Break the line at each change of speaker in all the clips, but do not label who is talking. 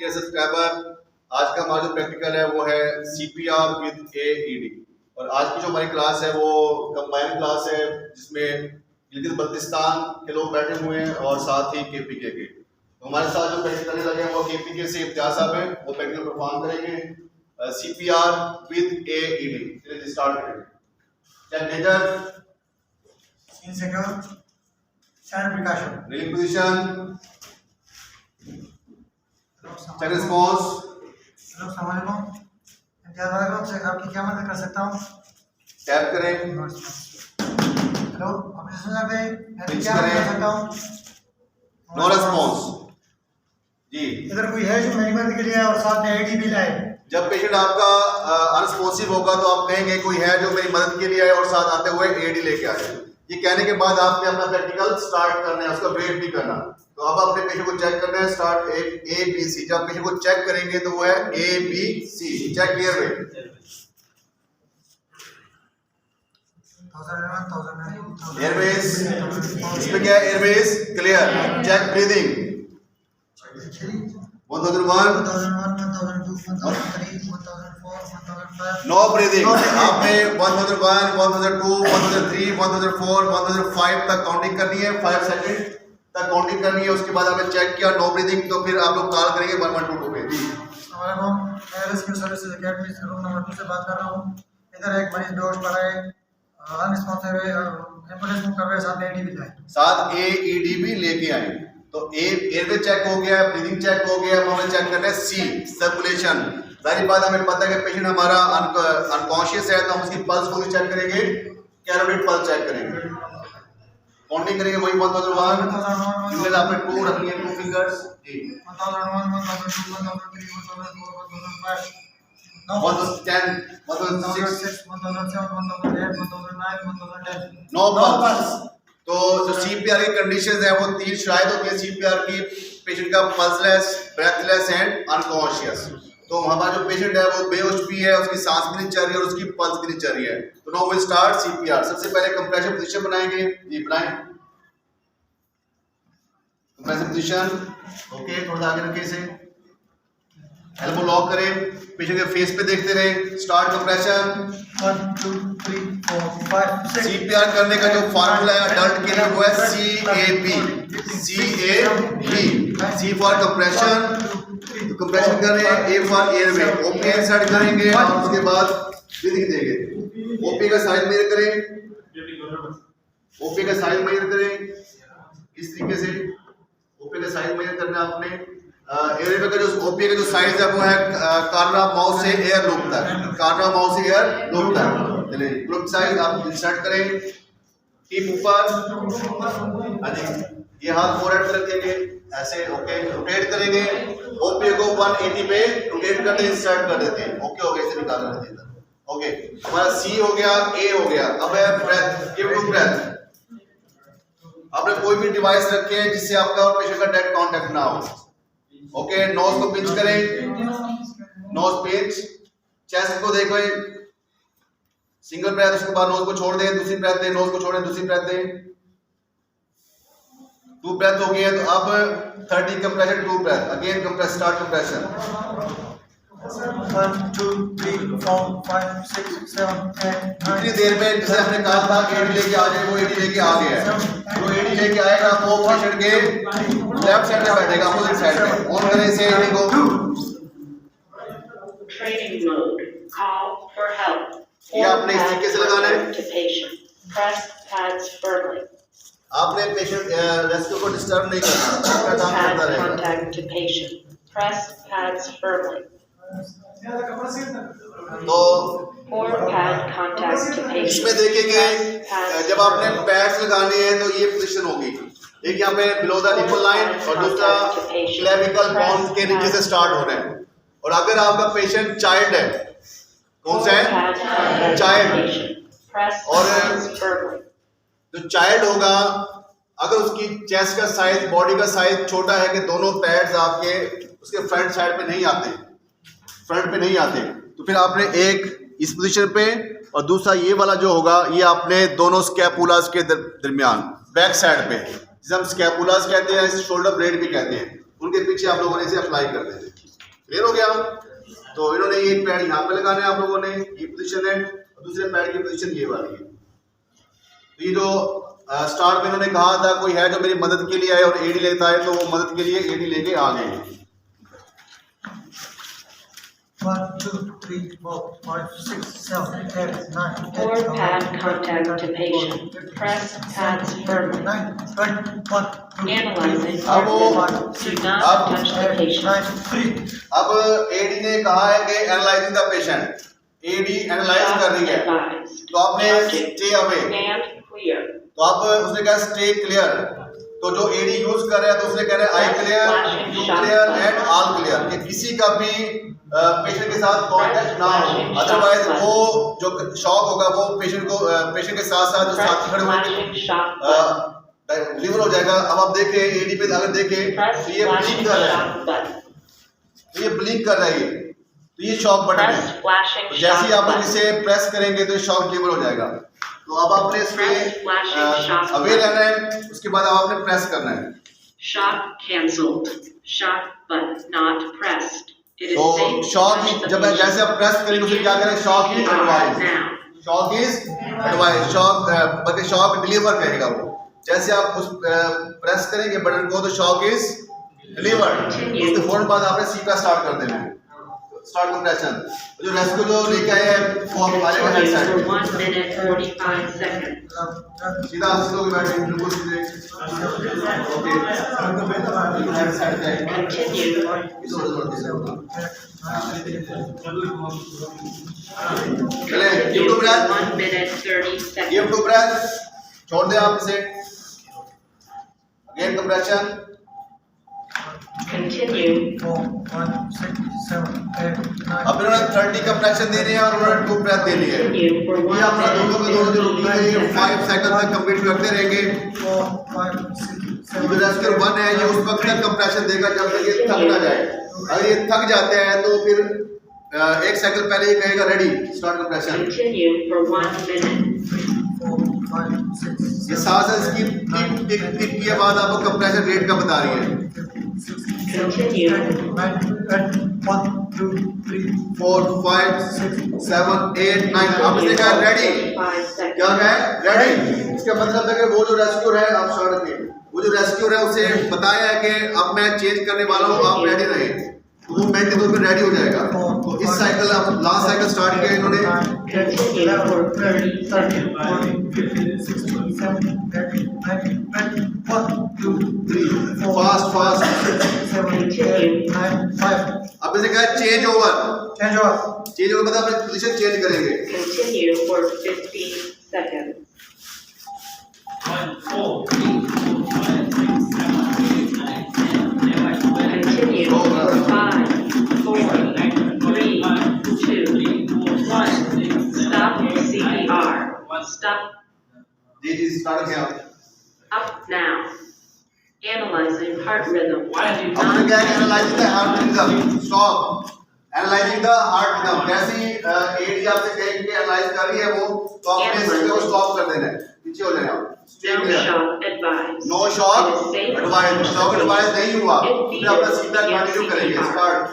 Dear subscriber, आज का हमारा जो प्रैक्टिकल है वो है CPR विद AED। और आज की जो हमारी क्लास है वो कंबाइंड क्लास है, जिसमें गिलगित बल्तिस्तान के लोग बैठे हुए हैं और साथ ही KPK के। तो हमारे साथ जो प्रैक्टिकल करने लगे हैं वो KPK से इम्तियाज साहब हैं, वो प्रैक्टिकल परफॉर्म करेंगे CPR विद AED। चलिए स्टार्ट करेंगे।
Scene secure, stand precaution.
Kneeling position, check response,
hello अस्सलाम वालेकुम। इम्तियाज वालेकुम, आपसे आपकी क्या मदद कर सकता हूँ?
टैप करें,
हेलो ऑपरेशन साहब है, मैं
Fix
क्या मदद कर
करें।
सकता हूँ?
नो रिस्पॉन्स जी।
इधर कोई है जो मेरी मदद के लिए है और साथ में AED भी लाए?
जब पेशेंट आपका अनरिस्पॉन्सिव होगा तो आप कहेंगे कोई है जो मेरी मदद के लिए आए और साथ आते हुए AED लेके आए। ये कहने के बाद आपने अपना प्रैक्टिकल स्टार्ट करना है, उसका वेट नहीं करना। तो अब अपने पेशेंट को चेक करना है। स्टार्ट एक ABC। जब पेशेंट को चेक करेंगे तो वो है ABC, चेक एयरवे।
1001,
एयरवेज, इसमें क्या है? Airways clear. Check breathing 1001,
1002, 1003, 1004, 1005।
No breathing. आपने 1001, 1002, 1003, 1004, 1005 तक काउंटिंग करनी है, 5 सेकंड तक काउंटिंग करनी है। उसके बाद आपने चेक किया नो ब्रीदिंग, तो फिर आप लोग कॉल करेंगे 1122 पे। जी
मैं रेस्क्यू सर्विसेज अकेडमी से रूम नंबर 2 से बात कर रहा हूँ। इधर एक मरीज बेहोश पड़ा है, अनरिस्पॉन्सिव है, एम्बुलेंस बुक कर रहे हैं, साथ में AED भी लाए।
साथ AED भी लेके आए। तो एयरवे चेक हो गया, ब्रीदिंग चेक हो गया, हमें चेक करना है C, सर्कुलेशन। जाहिर बात हमें पता है कि पेशेंट हमारा अनकॉन्शियस है, तो हम उसकी पल्स को भी चेक करेंगे, कैरोटिड पल्स चेक करेंगे, काउंटिंग करेंगे वही 1001। फिंगर आपने 2 रखनी है, 2 फिंगर्स जी।
1001, 1002, 1003, 1004, 1005,
1010, 1006,
1007, 1008, 1009, 1010।
No pulse. तो जो CPR की कंडीशंस है वो 3 शायद होती है CPR की: पेशेंट का पल्सलेस, ब्रेथलेस एंड अनकॉन्शियस। तो हमारा जो पेशेंट है वो बेहोश भी है, उसकी सांस भी नहीं चल रही है और उसकी पल्स भी नहीं चल रही है। तो नाउ वी स्टार्ट CPR। सबसे पहले कंप्रेशन पोजीशन बनाएंगे जी, बनाएं कंप्रेशन पोजीशन। ओके, थोड़ा आगे रखिए इसे, एल्बो लॉक करें, पेशेंट के फेस पे देखते रहे। Start compression.
1 2 3 4 5 6।
CPR करने का जो फार्मूला है अडल्ट के लिए वो है CAB। C for compression, compression कर रहे हैं, A for airway. OP insert करेंगे और उसके बाद ब्रीदिंग देंगे। OP का साइज मेजर करें, OP का साइज मेजर करें इस तरीके से। OP का साइज मेजर करना है आपने। एयरवे का जो OP का जो साइज है वो है कार्नर माउथ से एयर लूप तक, कार्नर माउथ से एयर लूप तक। चलिए ग्रुप साइज आप इंसर्ट करें, टिप ऊपर। हाँ जी, ये हाथ फोरहेड पे रखेंगे ऐसे। ओके, रोटेट करेंगे, OP को 180 पे रोटेट करते इंसर्ट कर देते हैं। ओके हो गया, इसे निकाल देते हैं। ओके, हमारा C हो गया, A हो गया। अब है ब्रेथ, गिव टू ब्रेथ। आपने कोई भी डिवाइस रखे हैं जिससे आपका और पेशेंट का डायरेक्ट कांटेक्ट ना हो। ओके, नोज को पिंच करें, नोज पिंच। चेस्ट को देखो, सिंगल ब्रेथ, उसके बाद नोज को छोड़ दें, दूसरी ब्रेथ दें, नोज को छोड़ें, दूसरी ब्रेथ दें। 2 ब्रेथ हो गई है। तो अब 30 compression, 2 breath. Again compress, start compression.
1 2 3 4 5 6 7 8 9।
इतनी देर में जैसे हमने कहा था कि AED लेके आ जाए, वो AED लेके आ गया है। जो AED लेके आएगा वो पेशेंट के लेफ्ट साइड में बैठेगा, अपोजिट साइड में। ऑन करें इसे AED को।
Training mode. Call for help.
ये आपने इस तरीके से लगाना है।
To patient. Press pads firmly.
आपने पेशेंट रेस्क्यू को डिस्टर्ब नहीं करना, अपना काम
Pad
करता रहेगा।
contact to patient. Press pads firmly.
तो
4 pad contact to patient.
इसमें देखेंगे जब आपने पैड्स लगाने हैं तो ये पोजीशन होगी। एक यहाँ पे बिलो द निपल लाइन और दूसरा क्लेविकल बोन के नीचे से स्टार्ट हो रहा है। और अगर आपका पेशेंट चाइल्ड है, कौन सा है? चाइल्ड।
Press
और
pads firmly.
जो चाइल्ड होगा, अगर उसकी चेस्ट का साइज, बॉडी का साइज छोटा है कि दोनों पैड्स आपके उसके फ्रंट साइड पे नहीं आते, फ्रंट पे नहीं आते, तो फिर आपने एक इस पोजीशन पे और दूसरा ये वाला जो होगा ये आपने दोनों स्कैपुलास के दरमियान बैक साइड पे, जिसे हम स्कैपुलास कहते हैं, शोल्डर ब्लेड भी कहते हैं, उनके पीछे आप लोगों ने इसे अप्लाई कर देते हैं। क्लियर हो गया? तो इन्होंने ये पैड यहाँ पे लगाना है आप लोगों ने, ये पोजीशन है, और दूसरे पैड की पोजीशन ये वाली है। तो ये जो स्टार्ट में इन्होंने कहा था कोई है जो मेरी मदद के लिए आए और एडी लेता है, तो वो मदद के लिए एडी लेके आ गए।
1, 2, 3, 4, 5, 6, 7, 8, 9, 10,
Forward pad contact to patient. Press pads firmly.
9, 10, 1, 2,
Analyzing
अब वो-
heart rhythm. Do not touch the
8,
patient.
9, 3.
अब एडी ने कहा है कि analysing the patient, AED analyse कर रही है,
Advised.
तो आपने
Subject,
stay away,
stand clear.
तो अब उसने कहा स्टे क्लियर, तो जो एडी यूज कर रहा है तो उसने कह रहा है I clear, you clear and all clear, कि किसी का भी पेशेंट के साथ कांटेक्ट ना हो, अदरवाइज वो जो शॉक होगा वो पेशेंट के साथ साथ जो
Press
साथी खड़े होंगे
flashing shock button.
डिलीवर हो जाएगा। अब आप देखें एडी पे अगर देखें
Press
तो ये
flashing
ब्लिंक कर रहा है,
shock button.
तो ये ब्लिंक कर रहा है, तो ये शॉक बटन
Press
है,
flashing
तो जैसे ही
shock
आप लोग
button.
इसे प्रेस करेंगे तो शॉक डिलीवर हो जाएगा। तो अब आपने इस पे
Press flashing shock
aware
button.
रहना है, उसके बाद अब आपने प्रेस करना है।
Shock cancelled. Shock button not pressed. It is
तो
safe to
shock
touch the
जब जैसे आप प्रेस करेंगे उसे क्या करें, shock is advise,
now.
Shock is advise, shock बल्कि शॉक डिलीवर करेगा वो, जैसे आप उस प्रेस करेंगे बटन को तो शॉक इज डिलीवर्ड, उसके फौरन बाद आपने सीपीआर स्टार्ट कर देना है, स्टार्ट कंप्रेशन। जो रेस्क्यू जो लेके आए हैं वो आप आ जाएगा head
Continue
side
for 1 minute 45 seconds.
सीधा आप लोग बैठे बिल्कुल सीधे, ओके हेड साइड पे
Continue.
चले give two breath,
1 minute 30 seconds.
Give two breath, छोड़ दे आप इसे, अगेन कंप्रेशन,
Continue.
4, 5, 6, 7, 8, 9.
अब इन्होंने 30 कंप्रेशन देनी है और उन्होंने 2 ब्रेथ देनी है।
Continue for 1
ये अपना दोनों के दोनों जो रुकना है ये 5
minute.
सेकंड तक कंप्लीट करते रहेंगे।
4, 5, 6,
जो
7,
रेस्क्यू 1 है ये उस वक्त तक कंप्रेशन देगा जब तक ये थक ना जाए, अगर ये थक जाते हैं तो फिर 1 सेकंड पहले ये कहेगा ready start compression.
Continue for 1 minute.
4, 5, 6,
ये सांस इसकी टिक टिक टिक के बाद आपको कंप्रेशन रेट का बता रही है।
continue.
9, 10, 1, 2, 3,
4 5 6 7 8 9 अब इसने कहा रेडी,
45 seconds.
क्या कहा है रेडी, इसका मतलब है कि वो जो रेस्क्यूर है आप स्टार्ट किए, वो जो रेस्क्यूर है उसे बताया है कि अब मैं चेंज करने वाला हूँ आप रेडी रहे, तो वो मिनट के दो में रेडी हो जाएगा। तो इस साइकिल अब लास्ट साइकिल स्टार्ट किया इन्होंने,
continue for 30 seconds.
40, 50, 60, 70, 80, 90, 20, 1, 2, 3, 4,
fast fast
7, 8, 9, 5.
अब इसे कहा change over,
Change over.
Change over मतलब अपनी पोजीशन चेंज करेंगे।
Continue for 15 seconds.
1, 4, 3, 4, 5, 6, 7, 8, 9, 10, 11, 12.
Continue for 5, 4, 3, 2, 1. Stop CPR. Stop.
Ji ji start किया।
Up now. Analyzing heart rhythm.
Why did you
अब मुझे क्या है analysing the heart rhythm, stop analysing the heart rhythm, जैसे ही AD आपसे कहेगी कि एनालाइज कर रही है वो, तो आपने इसको स्टॉप कर देना है, पीछे हो जाए आप, stay
No
clear,
shock advised.
No shock
It is safe.
Advice, shock advice नहीं हुआ, फिर अपना सीधा कंटिन्यू करेंगे स्टार्ट।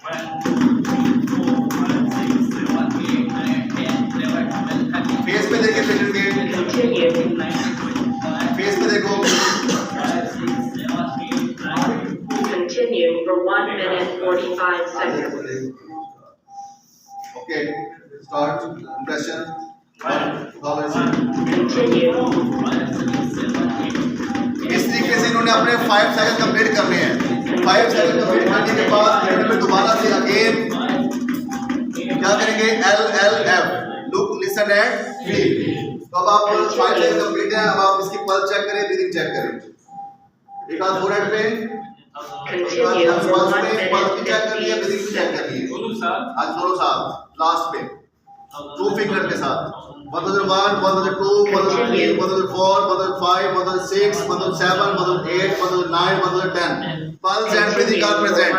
1, 2, 3, 4, 5, 6, 7, 8, 9, 10, 11, 12, 13.
फेस पे देखिए पेशेंट के,
Continue.
फेस पे देखो,
5, 6, 7, 8, 9.
Continue for 1 minute 45 seconds.
Okay start compression,
Continue.
इस तरीके से इन्होंने अपने 5 साइकिल कंप्लीट करने हैं। 5 साइकिल कंप्लीट करने के बाद मिनट में दोबारा से अगेन क्या करेंगे, LLF look listen and feel. तो अब आप 5 साइकिल कंप्लीट है, अब आप इसकी पल्स चेक करें, ब्रीथिंग चेक करें, एक हाथ फोरहेड पे,
Continue for 1 minute
पल्स भी चेक करनी है,
50
ब्रीथिंग भी चेक करनी है,
दोनों साथ
आज दोनों साथ लास्ट पे 2 फिंगर के साथ 1,100, 1,200, 1,300, 1,400, 1,500, 1,600, 1,700, 1,800, 1,900, 1,1000 pulse and breathing are present.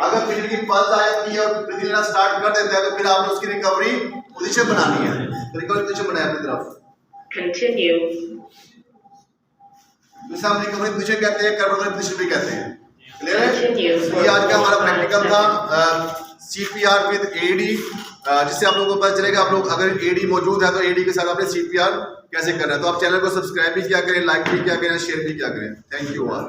अगर पेशेंट की पल्स आ जाती है और ब्रीथिंग लेना स्टार्ट कर देते हैं तो फिर आपने उसकी रिकवरी पोजीशन बनानी है, रिकवरी पोजीशन बनाए अपनी तरफ,
Continue.
जिसे हम रिकवरी पोजीशन कहते हैं, कर्वरी पोजीशन भी कहते हैं। क्लियर है? ये आज का हमारा प्रैक्टिकल था CPR विद AD, जिससे आप लोगों को पता चलेगा आप लोग अगर AD मौजूद है तो AD के साथ आपने CPR कैसे करना है। तो आप चैनल को सब्सक्राइब भी किया करें, लाइक भी किया करें, शेयर भी किया करें। Thank you all.